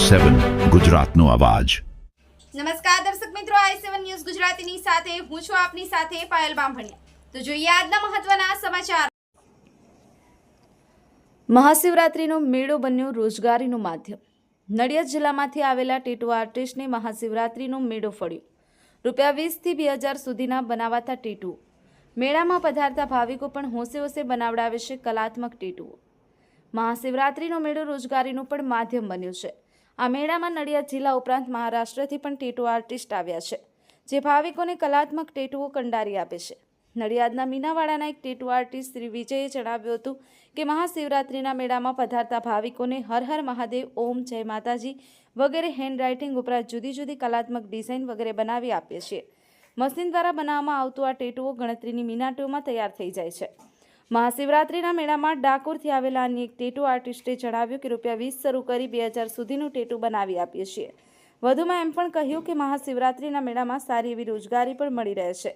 i7 ગુજરાતનો અવાજ। નમસ્કાર દર્શક મિત્રો, i7 ન્યૂઝ ગુજરાતીની સાથે હું છું આપની સાથે પાયલ બામભણિયા। તો જોઈએ આજના મહત્વના સમાચાર। મહાશિવરાત્રીનો મેળો બન્યો રોજગારીનું માધ્યમ। નડિયાદ જિલ્લામાંથી આવેલા ટેટુ આર્ટિસ્ટને મહાશિવરાત્રીનો મેળો ફળ્યો। રૂપિયા 20 થી 2000 સુધીના બનાવાતા ટેટુ મેળામાં પધારતા ભાવિકો પણ હોંશે હોંશે બનાવડાવે છે કલાત્મક ટેટુઓ। મહાશિવરાત્રીનો મેળો રોજગારીનું પણ માધ્યમ બન્યું છે। આ મેળામાં નડિયાદ જિલ્લા ઉપરાંત મહારાષ્ટ્રથી પણ ટેટુ આર્ટિસ્ટ આવ્યા છે, જે ભાવિકોને કલાત્મક ટેટુઓ કંડારી આપે છે। નડિયાદના મીનાવાડાના એક ટેટુ આર્ટિસ્ટ શ્રી વિજયે જણાવ્યું હતું કે મહાશિવરાત્રીના મેળામાં પધારતા ભાવિકોને હર હર મહાદેવ, ઓમ, જય માતાજી વગેરે હેન્ડરાઇટિંગ ઉપરાંત જુદી જુદી કલાત્મક ડિઝાઇન વગેરે બનાવી આપીએ છીએ। મશીન દ્વારા બનાવવામાં આવતું આ ટેટુઓ ગણતરીની મિનિટોમાં તૈયાર થઈ જાય છે। મહાશિવરાત્રીના મેળામાં ડાકોરથી આવેલા અન્ય એક ટેટુ આર્ટિસ્ટે જણાવ્યું કે રૂપિયા 20 શરૂ કરી 2000 સુધીનું ટેટુ બનાવી આપીએ છીએ। વધુમાં એમ પણ કહ્યું કે મહાશિવરાત્રીના મેળામાં સારી એવી રોજગારી પણ મળી રહે છે।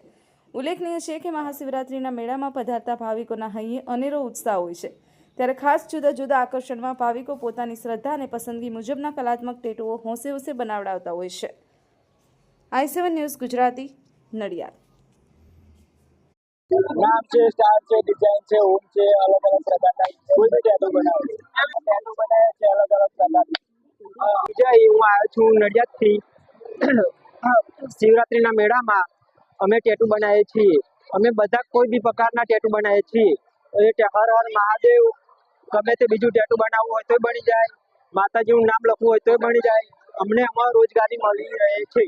ઉલ્લેખનીય છે કે મહાશિવરાત્રીના મેળામાં પધારતા ભાવિકોના હૈયે અનેરો ઉત્સાહ હોય છે, ત્યારે ખાસ જુદા જુદા આકર્ષણમાં ભાવિકો પોતાની શ્રદ્ધા અને પસંદગી મુજબના કલાત્મક ટેટુઓ હોંશે હોંશે બનાવડાવતા હોય છે। i7 news Gujarati, Nadiad. नाम से स्टार से डिजाइन से ओम से अलग अलग प्रकार का कोई भी टैटू बनावे टैटू बनाए છે अलग अलग प्रकार विजय હું આવ્યો છું નડિયાદથી। શિવરાત્રીના મેળામાં અમે ટેટુ બનાવીએ છીએ। અમે બધા કોઈ બી પ્રકારના ટેટુ બનાવીએ છીએ। એ હર હર મહાદેવ ગમે તે બીજું ટેટુ બનાવવું હોય તો બની જાય, માતાજીનું નામ લખવું હોય તો બની જાય। અમને અમારું રોજગારી મળી રહે છે।